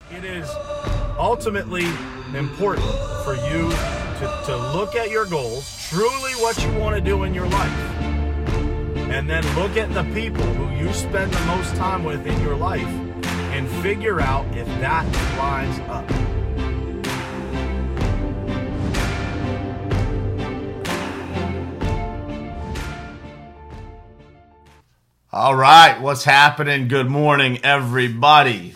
It is ultimately important for you to look at your goals, truly what you want to do in your life, and then look at the people who you spend the most time with in your life and figure out if that lines up. All right, what's happening? Good morning, everybody.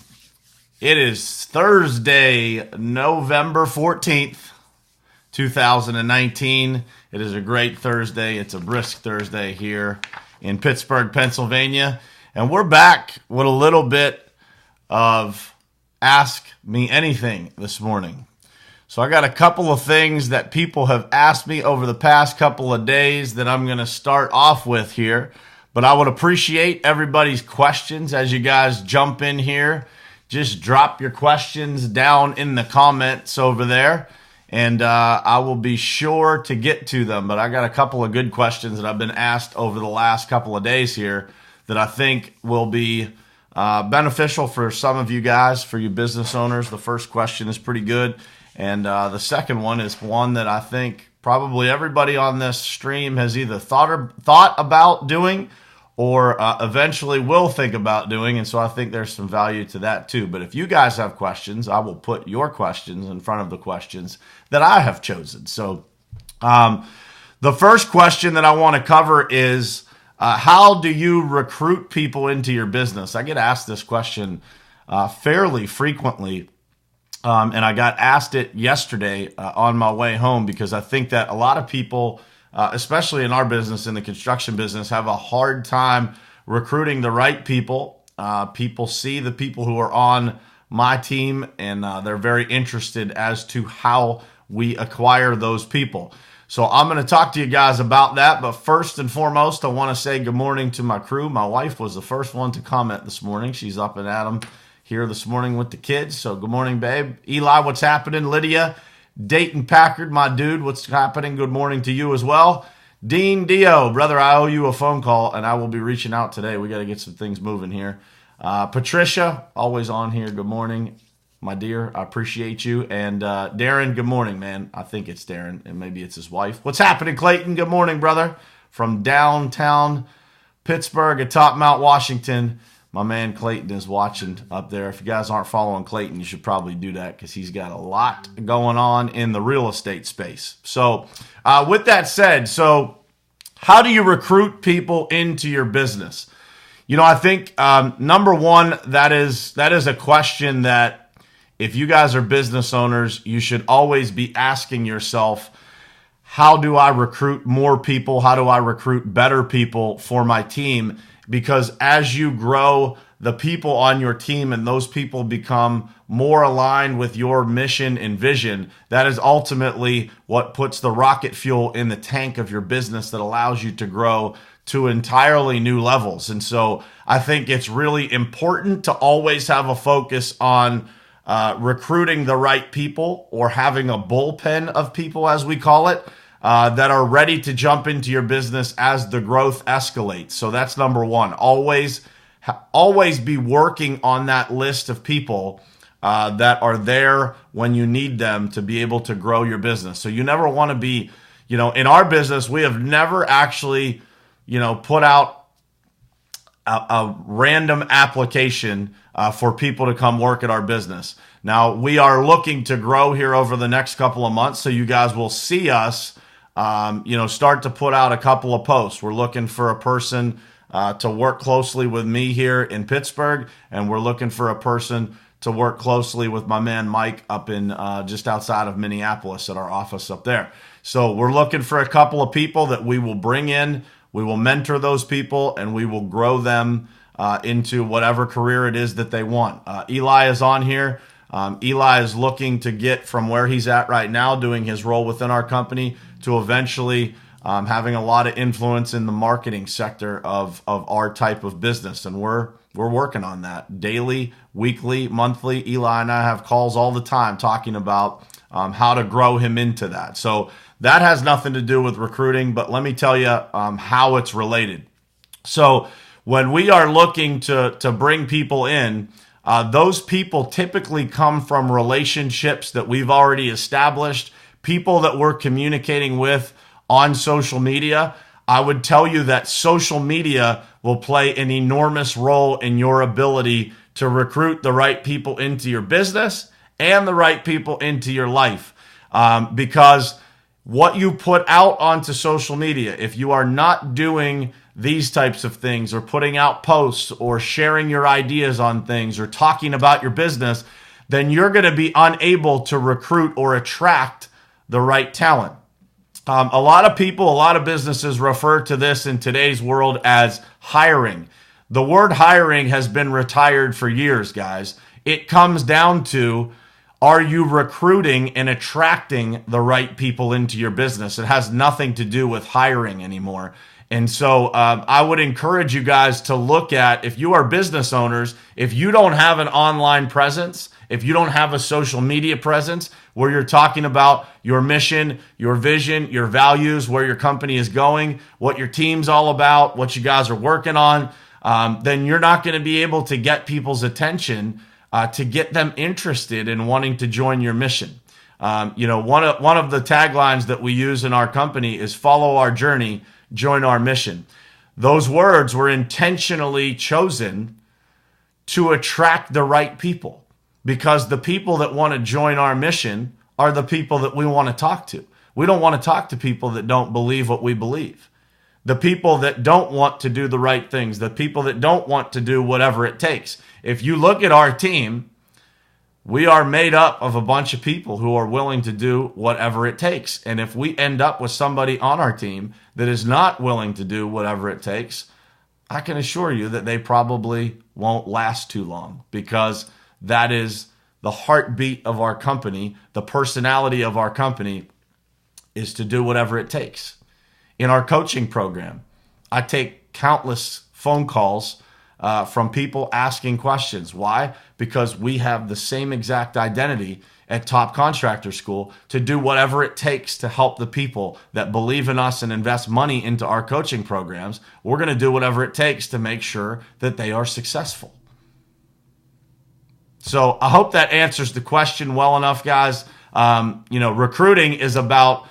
It is Thursday, November 14th, 2019. It is a great Thursday. It's a brisk Thursday here in Pittsburgh, Pennsylvania. And we're back with a little bit of Ask Me Anything this morning. So I got a couple of things that people have asked me over the past couple of days that I'm going to start off with here. But I would appreciate everybody's questions as you guys jump in here. Just drop your questions down in the comments over there, and I will be sure to get to them. But I got a couple of good questions that I've been asked over the last couple of days here that I think will be beneficial for some of you guys, for you business owners. The first question is pretty good, and the second one is one that I think probably everybody on this stream has either thought about doing or eventually will think about doing, and so I think there's some value to that too. But if you guys have questions, I will put your questions in front of the questions that I have chosen. So the first question that I want to cover is, how do you recruit people into your business? I get asked this question fairly frequently, and I got asked it yesterday on my way home because I think that a lot of people, especially in our business, in the construction business, have a hard time recruiting the right people. People see the people who are on my team, and they're very interested as to how we acquire those people. So I'm going to talk to you guys about that. But first and foremost, I want to say good morning to my crew. My wife was the first one to comment this morning. She's up and at 'em here this morning with the kids. So good morning, babe. Eli, what's happening? Lydia, Dayton Packard, my dude, what's happening? Good morning to you as well. Dean Dio, brother, I owe you a phone call, and I will be reaching out today. We got to get some things moving here. Patricia, always on here. Good morning, my dear. I appreciate you. And Darren, good morning, man. I think it's Darren, and maybe it's his wife. What's happening, Clayton? Good morning, brother. From downtown Pittsburgh atop Mount Washington. My man Clayton is watching up there. If you guys aren't following Clayton, you should probably do that because he's got a lot going on in the real estate space. So with that said, so how do you recruit people into your business? You know, I think number one, that is a question that if you guys are business owners, you should always be asking yourself, how do I recruit more people? How do I recruit better people for my team? Because as you grow the people on your team and those people become more aligned with your mission and vision, that is ultimately what puts the rocket fuel in the tank of your business that allows you to grow to entirely new levels. And so I think it's really important to always have a focus on recruiting the right people, or having a bullpen of people, as we call it, that are ready to jump into your business as the growth escalates. So that's number one. Always be working on that list of people that are there when you need them to be able to grow your business. So you never want to be, in our business, we have never actually, put out a random application for people to come work at our business. Now, we are looking to grow here over the next couple of months, so you guys will see us start to put out a couple of posts. We're looking for a person to work closely with me here in Pittsburgh, and we're looking for a person to work closely with my man Mike up in just outside of Minneapolis at our office up there. So we're looking for a couple of people that we will bring in. We will mentor those people, and we will grow them into whatever career it is that they want. Eli is on here. Eli is looking to get from where he's at right now, doing his role within our company, to eventually having a lot of influence in the marketing sector of our type of business. And we're working on that daily, weekly, monthly. Eli and I have calls all the time talking about how to grow him into that. So that has nothing to do with recruiting, but let me tell you how it's related. So when we are looking to bring people in, those people typically come from relationships that we've already established, people that we're communicating with on social media. I would tell you that social media will play an enormous role in your ability to recruit the right people into your business and the right people into your life. Because what you put out onto social media, if you are not doing these types of things or putting out posts or sharing your ideas on things or talking about your business, then you're going to be unable to recruit or attract the right talent. A lot of people, a lot of businesses refer to this in today's world as hiring. The word hiring has been retired for years, guys. It comes down to, are you recruiting and attracting the right people into your business? It has nothing to do with hiring anymore. And so I would encourage you guys to look at, if you are business owners, if you don't have an online presence, if you don't have a social media presence where you're talking about your mission, your vision, your values, where your company is going, what your team's all about, what you guys are working on, then you're not going to be able to get people's attention to get them interested in wanting to join your mission. One of the taglines that we use in our company is follow our journey, join our mission. Those words were intentionally chosen to attract the right people, because the people that want to join our mission are the people that we want to talk to. We don't want to talk to people that don't believe what we believe. The people that don't want to do the right things, the people that don't want to do whatever it takes. If you look at our team, we are made up of a bunch of people who are willing to do whatever it takes. And if we end up with somebody on our team that is not willing to do whatever it takes, I can assure you that they probably won't last too long, because that is the heartbeat of our company. The personality of our company is to do whatever it takes. In our coaching program, I take countless phone calls from people asking questions. Why? Because we have the same exact identity at Top Contractor School to do whatever it takes to help the people that believe in us and invest money into our coaching programs. We're going to do whatever it takes to make sure that they are successful. So I hope that answers the question well enough, guys. Recruiting is about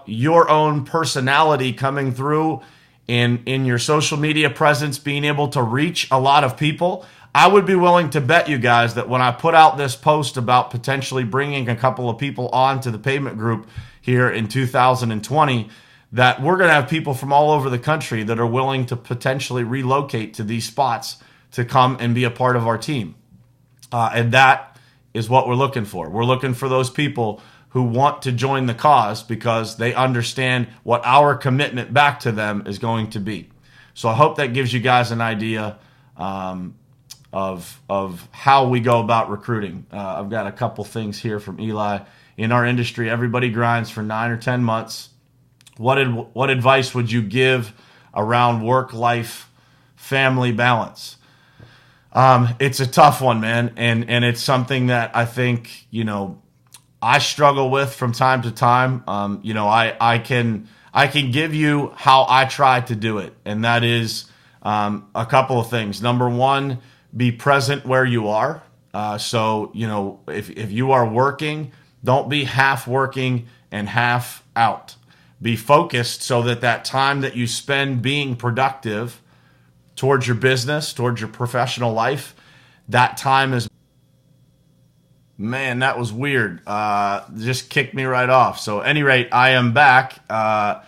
your own personality coming through in your social media presence, being able to reach a lot of people. I would be willing to bet you guys that when I put out this post about potentially bringing a couple of people on to the payment group here in 2020, that we're going to have people from all over the country that are willing to potentially relocate to these spots to come and be a part of our team. And that is what we're looking for. We're looking for those people who want to join the cause because they understand what our commitment back to them is going to be. So I hope that gives you guys an idea of how we go about recruiting. I've got a couple things here from Eli. In our industry, everybody grinds for 9 or 10 months. What advice would you give around work-life family balance? It's a tough one, man, and it's something that I think, I struggle with from time to time. I can give you how I try to do it, and that is a couple of things. Number one, be present where you are. So if you are working, don't be half working and half out. Be focused so that time that you spend being productive towards your business, towards your professional life, that time is... Man, that was weird. Just kicked me right off. So, at any rate, I am back. What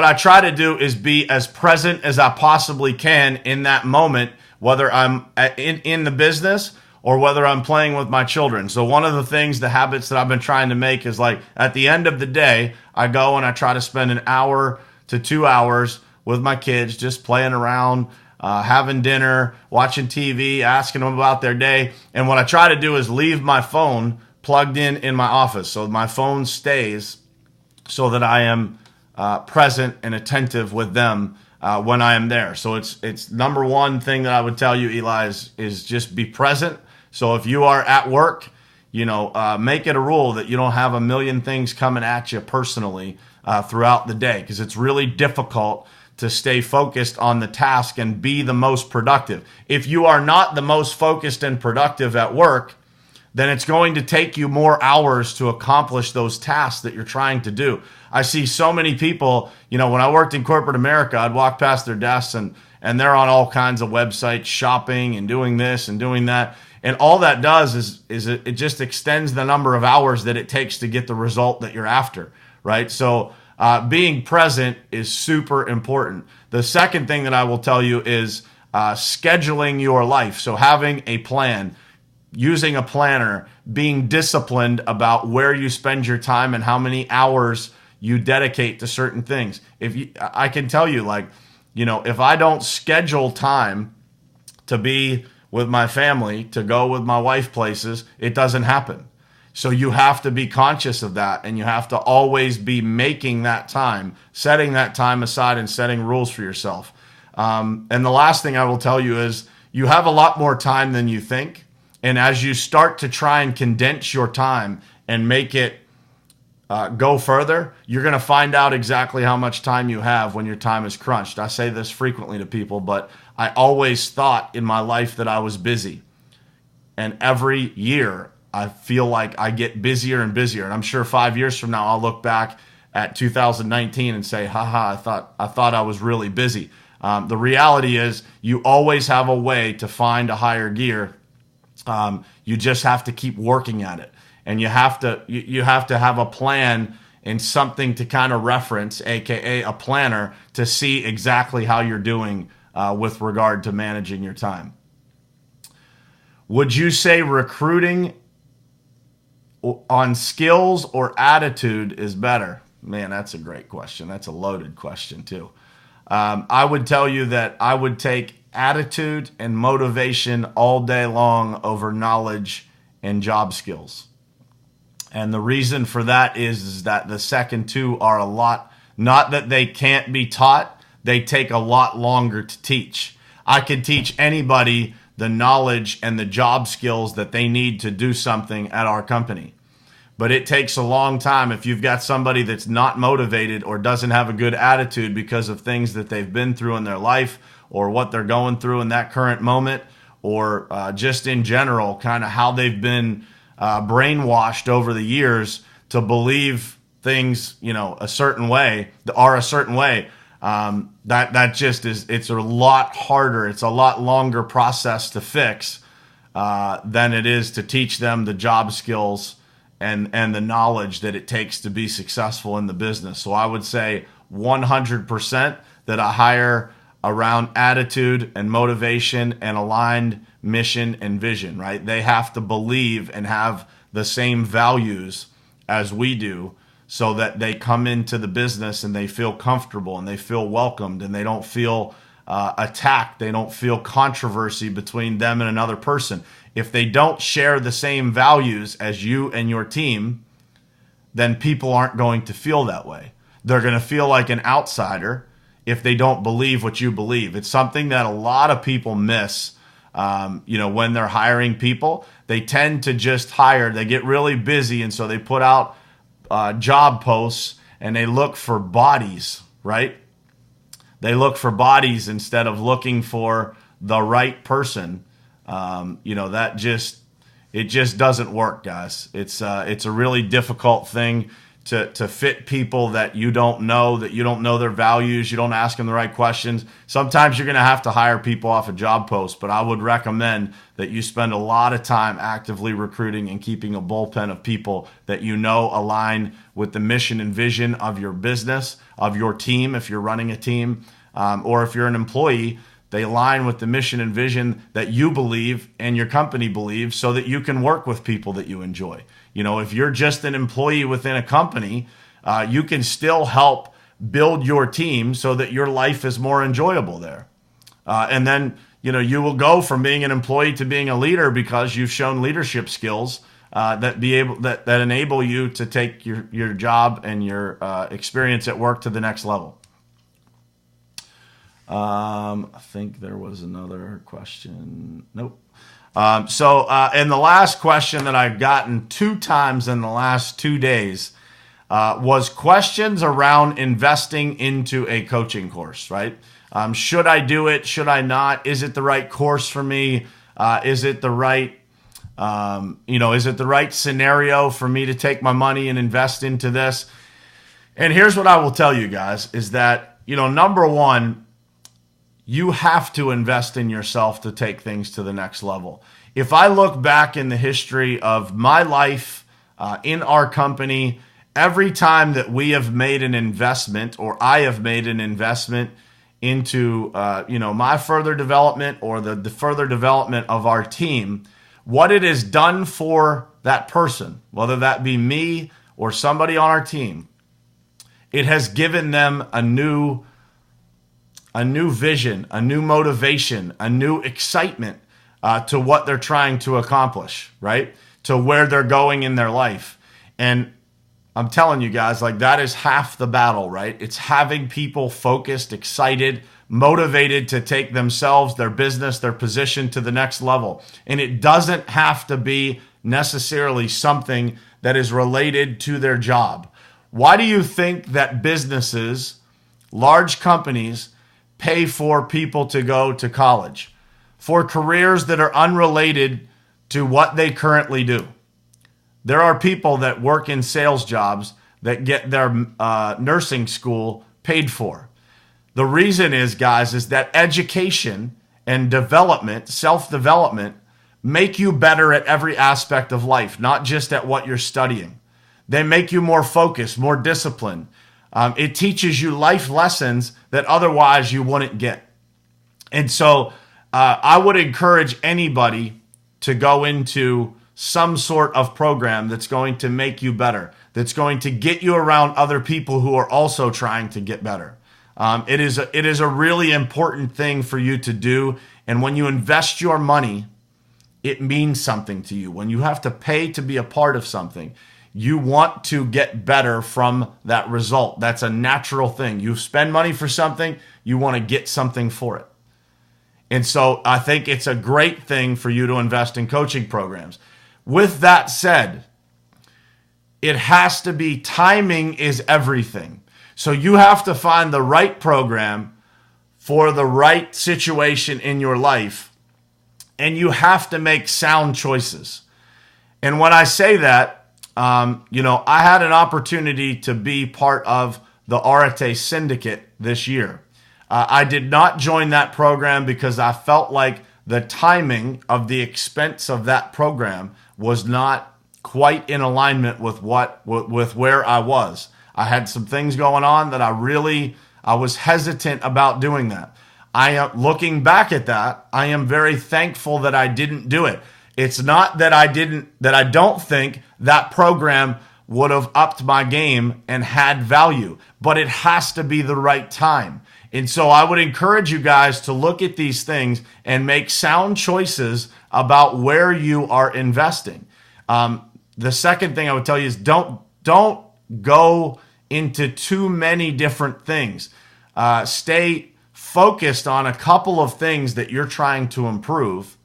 I try to do is be as present as I possibly can in that moment, whether I'm in the business or whether I'm playing with my children. So one of the habits that I've been trying to make is, like, at the end of the day, I go and I try to spend an hour to 2 hours with my kids, just playing around, having dinner, watching TV, asking them about their day. And what I try to do is leave my phone plugged in my office. So my phone stays so that I am present and attentive with them when I am there. So it's number one thing that I would tell you, Eli, is just be present. So if you are at work, make it a rule that you don't have a million things coming at you personally throughout the day, because it's really difficult to stay focused on the task and be the most productive. If you are not the most focused and productive at work, then it's going to take you more hours to accomplish those tasks that you're trying to do. I see so many people, when I worked in corporate America, I'd walk past their desks and they're on all kinds of websites shopping and doing this and doing that. And all that does is it just extends the number of hours that it takes to get the result that you're after, right? So being present is super important. The second thing that I will tell you is scheduling your life. So having a plan, using a planner, being disciplined about where you spend your time and how many hours you dedicate to certain things. I can tell you, if I don't schedule time to be with my family, to go with my wife places, it doesn't happen. So you have to be conscious of that, and you have to always be making that time, setting that time aside and setting rules for yourself. And the last thing I will tell you is you have a lot more time than you think. And as you start to try and condense your time and make it go further, you're going to find out exactly how much time you have when your time is crunched. I say this frequently to people, but I always thought in my life that I was busy. And every year I feel like I get busier and busier. And I'm sure 5 years from now, I'll look back at 2019 and say, haha, I thought I was really busy. The reality is you always have a way to find a higher gear. You just have to keep working at it. And you have to have a plan and something to kind of reference, aka a planner, to see exactly how you're doing with regard to managing your time. Would you say recruiting on skills or attitude is better? Man, that's a great question. That's a loaded question too. I would tell you that I would take attitude and motivation all day long over knowledge and job skills. And the reason for that is that the second two are a lot, not that they can't be taught, they take a lot longer to teach. I could teach anybody the knowledge and the job skills that they need to do something at our company. But it takes a long time if you've got somebody that's not motivated or doesn't have a good attitude because of things that they've been through in their life or what they're going through in that current moment, or just in general, kind of how they've been brainwashed over the years to believe things, a certain way, that just is, it's a lot harder. It's a lot longer process to fix than it is to teach them the job skills and the knowledge that it takes to be successful in the business. So I would say 100% that I hire around attitude and motivation and aligned mission and vision, right? They have to believe and have the same values as we do so that they come into the business and they feel comfortable and they feel welcomed and they don't feel attacked. They don't feel controversy between them and another person. If they don't share the same values as you and your team, then people aren't going to feel that way. They're going to feel like an outsider if they don't believe what you believe. It's something that a lot of people miss. When they're hiring people, they tend to just hire. They get really busy, and so they put out job posts and they look for bodies, right? They look for bodies instead of looking for the right person. It just doesn't work, guys. It's a really difficult thing to fit people that you don't know their values. You don't ask them the right questions. Sometimes you're going to have to hire people off a job post, but I would recommend that you spend a lot of time actively recruiting and keeping a bullpen of people that align with the mission and vision of your business, of your team if you're running a team, or if you're an employee, they align with the mission and vision that you believe and your company believes so that you can work with people that you enjoy. If you're just an employee within a company, you can still help build your team so that your life is more enjoyable there. And then, you will go from being an employee to being a leader because you've shown leadership skills that enable you to take your job and your experience at work to the next level. I think there was another question. Nope. And the last question that I've gotten 2 times in the last 2 days was questions around investing into a coaching course, right? Should I do it? Should I not? Is it the right course for me? Is it the right is it the right scenario for me to take my money and invest into this? And here's what I will tell you guys is that, number one, you have to invest in yourself to take things to the next level. If I look back in the history of my life, in our company, every time that we have made an investment or I have made an investment into, my further development or the further development of our team, what it has done for that person, whether that be me or somebody on our team, it has given them a new vision, a new motivation, a new excitement to what they're trying to accomplish, right? To where they're going in their life. And I'm telling you guys, that is half the battle, right? It's having people focused, excited, motivated to take themselves, their business, their position to the next level. And it doesn't have to be necessarily something that is related to their job. Why do you think that businesses, large companies, pay for people to go to college? For careers that are unrelated to what they currently do. There are people that work in sales jobs that get their nursing school paid for. The reason is, guys, is that education and development, self-development, make you better at every aspect of life, not just at what you're studying. They make you more focused, more disciplined. It teaches you life lessons that otherwise you wouldn't get. And so I would encourage anybody to go into some sort of program that's going to make you better, that's going to get you around other people who are also trying to get better. It is a really important thing for you to do. And when you invest your money, it means something to you. When you have to pay to be a part of something, you want to get better from that result. That's a natural thing. You spend money for something, you want to get something for it. And so I think it's a great thing for you to invest in coaching programs. With that said, it has to be, timing is everything. So you have to find the right program for the right situation in your life, and you have to make sound choices. And when I say that, I had an opportunity to be part of the Arate Syndicate this year. I did not join that program because I felt like the timing of the expense of that program was not quite in alignment with where I was. I had some things going on that I was hesitant about doing that. Looking back at that, I am very thankful that I didn't do it. It's not that I don't think that program would have upped my game and had value, but it has to be the right time. And so I would encourage you guys to look at these things and make sound choices about where you are investing. The second thing I would tell you is don't go into too many different things. Stay focused on a couple of things that you're trying to improve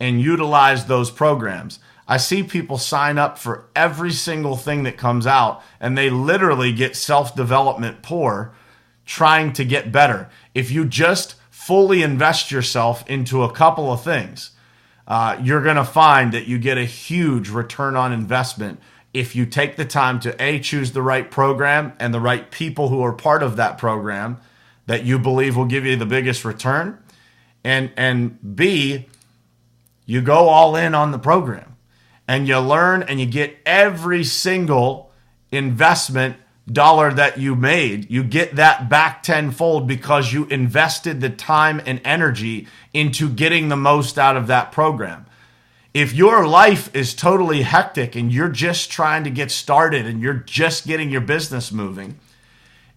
and utilize those programs. I see people sign up for every single thing that comes out, and they literally get self-development poor trying to get better. If you just fully invest yourself into a couple of things, you're going to find that you get a huge return on investment if you take the time to choose the right program and the right people who are part of that program that you believe will give you the biggest return, and B, you go all in on the program and you learn and you get every single investment dollar that you made, you get that back tenfold because you invested the time and energy into getting the most out of that program. If your life is totally hectic and you're just trying to get started and you're just getting your business moving,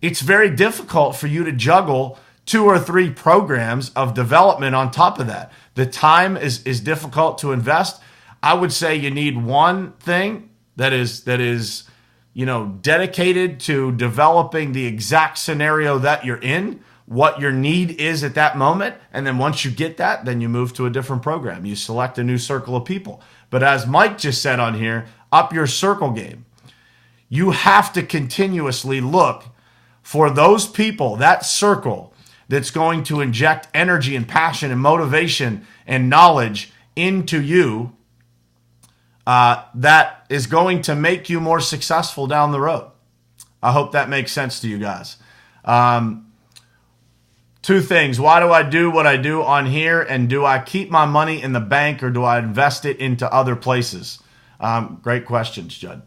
it's very difficult for you to juggle 2 or 3 programs of development on top of that. The time is difficult to invest. I would say you need one thing that is dedicated to developing the exact scenario that you're in, what your need is at that moment. And then once you get that, then you move to a different program. You select a new circle of people. But as Mike just said on here, up your circle game. you have to continuously look for those people, that circle that's going to inject energy and passion and motivation and knowledge into you, that is going to make you more successful down the road. I hope that makes sense to you guys. Two things. Why do I do what I do on here? And do I keep my money in the bank or do I invest it into other places? Great questions, Judd.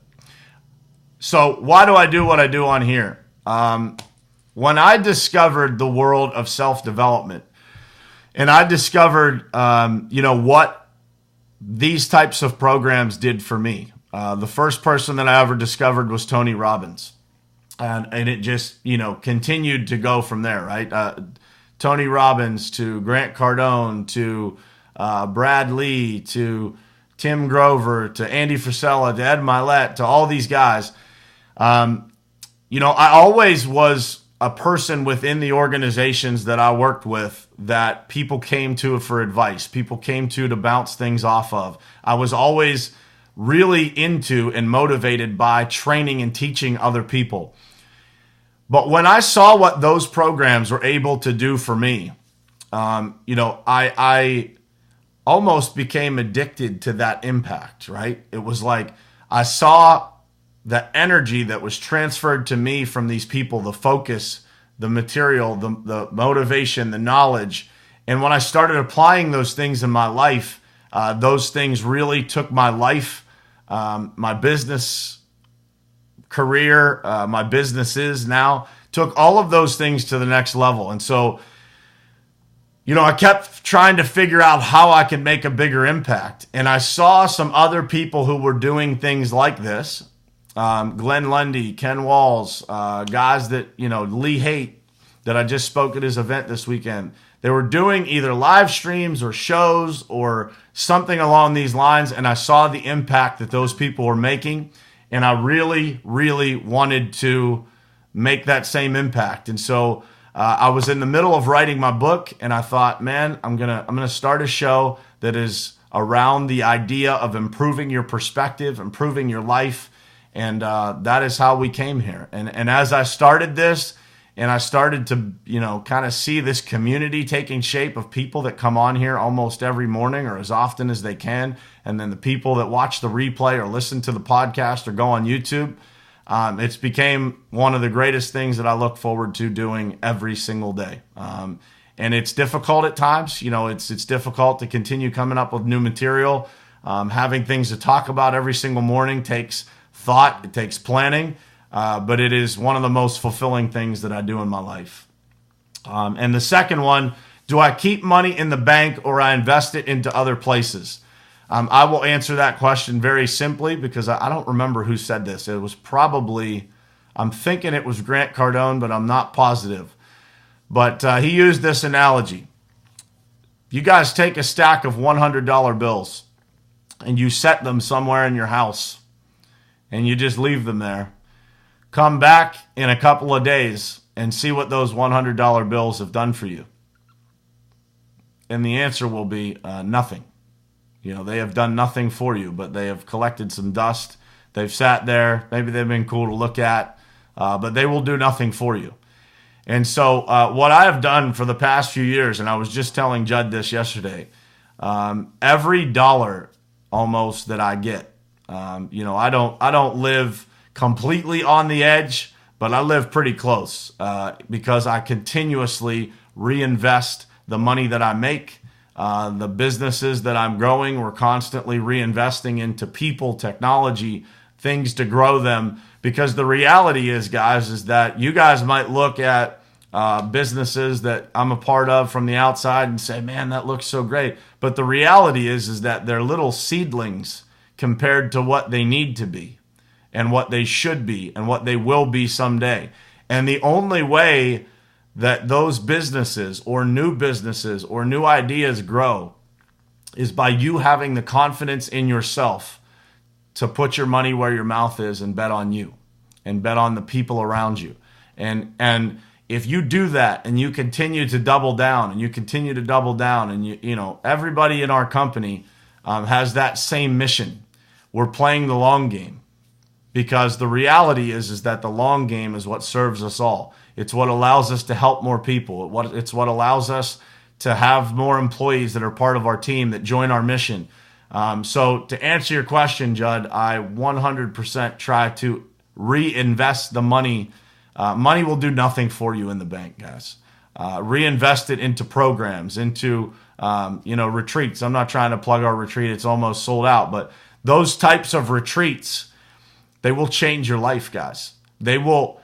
So why do I do what I do on here? When I discovered the world of self-development and I discovered, what these types of programs did for me. The first person that I ever discovered was Tony Robbins. And it just, continued to go from there, right? Tony Robbins to Grant Cardone to Brad Lee to Tim Grover to Andy Frisella to Ed Milet to all these guys. I always was a person within the organizations that I worked with that people came to for advice. People came to bounce things off of. I was always really into and motivated by training and teaching other people. But when I saw what those programs were able to do for me, I almost became addicted to that impact, right? It was like I saw the energy that was transferred to me from these people, the focus, the material, the motivation, the knowledge. And when I started applying those things in my life, those things really took my life, my business career, my businesses now, took all of those things to the next level. And so, I kept trying to figure out how I could make a bigger impact. And I saw some other people who were doing things like this. Glenn Lundy, Ken Walls, guys that, Lee Haight, that I just spoke at his event this weekend. They were doing either live streams or shows or something along these lines, and I saw the impact that those people were making, and I really, really wanted to make that same impact. And so I was in the middle of writing my book, and I thought, man, I'm gonna start a show that is around the idea of improving your perspective, improving your life. And that is how we came here. And as I started this and I started to, kind of see this community taking shape of people that come on here almost every morning or as often as they can. And then the people that watch the replay or listen to the podcast or go on YouTube. It's became one of the greatest things that I look forward to doing every single day. And it's difficult at times. It's difficult to continue coming up with new material. Having things to talk about every single morning takes thought, it takes planning, but it is one of the most fulfilling things that I do in my life. And the second one, do I keep money in the bank or I invest it into other places? I will answer that question very simply because I don't remember who said this. It was probably, I'm thinking it was Grant Cardone, but I'm not positive. But he used this analogy. You guys take a stack of $100 bills and you set them somewhere in your house. And you just leave them there. Come back in a couple of days and see what those $100 bills have done for you. And the answer will be nothing. They have done nothing for you, but they have collected some dust. They've sat there. Maybe they've been cool to look at, but they will do nothing for you. And so what I have done for the past few years, and I was just telling Judd this yesterday, every dollar almost that I get, I don't live completely on the edge, but I live pretty close because I continuously reinvest the money that I make. The businesses that I'm growing, we're constantly reinvesting into people, technology, things to grow them. Because the reality is, guys, is that you guys might look at businesses that I'm a part of from the outside and say, man, that looks so great. But the reality is that they're little seedlings compared to what they need to be and what they should be and what they will be someday. And the only way that those businesses or new ideas grow is by you having the confidence in yourself to put your money where your mouth is and bet on you and bet on the people around you. And if you do that and you continue to double down and you everybody in our company has that same mission. We're playing the long game. because the reality is that the long game is what serves us all. It's what allows us to help more people. It's what allows us to have more employees that are part of our team that join our mission. So to answer your question, Judd, I 100% try to reinvest the money. Money will do nothing for you in the bank, guys. Reinvest it into programs, into retreats. I'm not trying to plug our retreat. It's almost sold out. But those types of retreats, they will change your life, guys. They will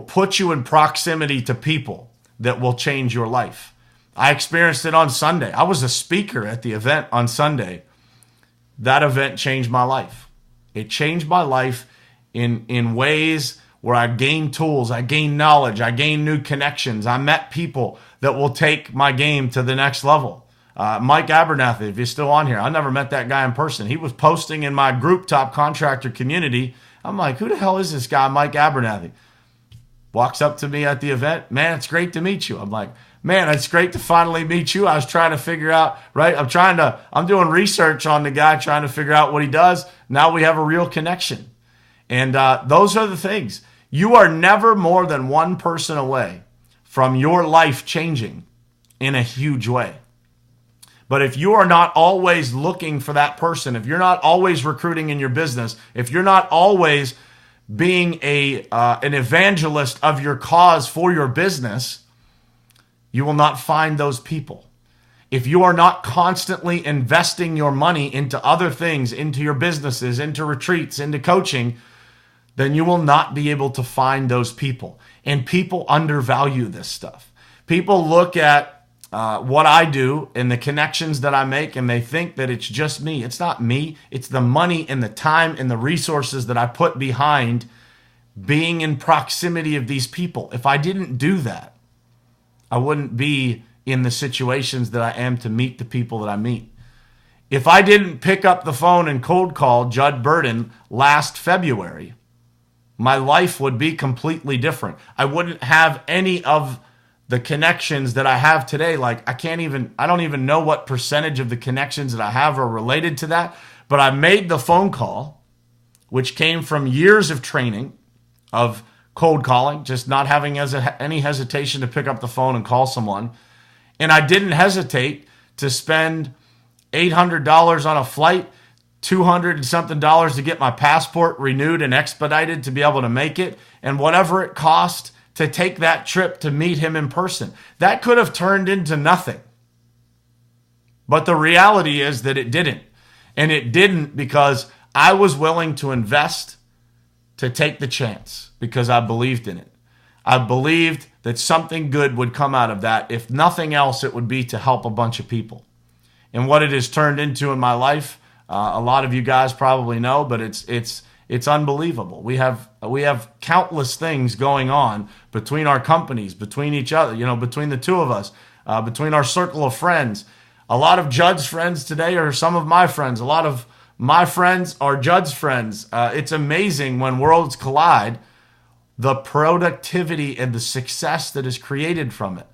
put you in proximity to people that will change your life. I experienced it on Sunday. I was a speaker at the event on Sunday. That event changed my life. It changed my life in ways where I gained tools, I gained knowledge, I gained new connections. I met people that will take my game to the next level. Mike Abernathy, if he's still on here, I never met that guy in person. He was posting in my group top contractor community. I'm like, who the hell is this guy, Mike Abernathy? Walks up to me at the event. Man, it's great to meet you. I'm like, man, it's great to finally meet you. I was trying to figure out, right? I'm doing research on the guy, trying to figure out what he does. Now we have a real connection. And those are the things. You are never more than one person away from your life changing in a huge way. But if you are not always looking for that person, if you're not always recruiting in your business, if you're not always being an evangelist of your cause for your business, you will not find those people. If you are not constantly investing your money into other things, into your businesses, into retreats, into coaching, then you will not be able to find those people. And people undervalue this stuff. People look at what I do and the connections that I make, and they think that it's just me. It's not me. It's the money and the time and the resources that I put behind being in proximity of these people. If I didn't do that, I wouldn't be in the situations that I am to meet the people that I meet. If I didn't pick up the phone and cold call Judd Burden last February, my life would be completely different. I wouldn't have any of the connections that I have today. Like I don't even know what percentage of the connections that I have are related to that. But I made the phone call, which came from years of training of cold calling, just not having any hesitation to pick up the phone and call someone. And I didn't hesitate to spend $800 on a flight, $200 and something to get my passport renewed and expedited to be able to make it, and whatever it cost to take that trip to meet him in person. That could have turned into nothing. But the reality is that it didn't. And it didn't because I was willing to invest to take the chance because I believed in it. I believed that something good would come out of that. If nothing else, it would be to help a bunch of people. And what it has turned into in my life, a lot of you guys probably know, but it's unbelievable. We have countless things going on between our companies, between each other, between the two of us, between our circle of friends. A lot of Judd's friends today are some of my friends. A lot of my friends are Judd's friends. It's amazing when worlds collide, the productivity and the success that is created from it.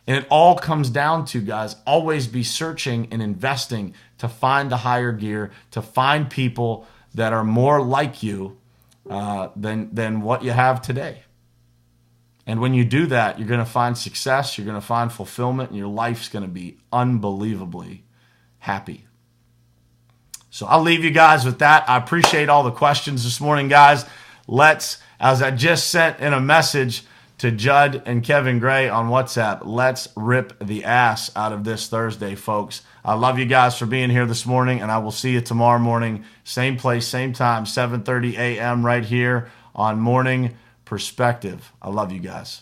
And it all comes down to, guys, always be searching and investing to find the higher gear, to find people that are more like you than what you have today. And when you do that, you're going to find success, you're going to find fulfillment, and your life's going to be unbelievably happy. So I'll leave you guys with that. I appreciate all the questions this morning, guys. As I just sent in a message to Judd and Kevin Gray on WhatsApp, let's rip the ass out of this Thursday, folks. I love you guys for being here this morning, and I will see you tomorrow morning, same place, same time, 7:30 a.m. right here on Morning Perspective. I love you guys.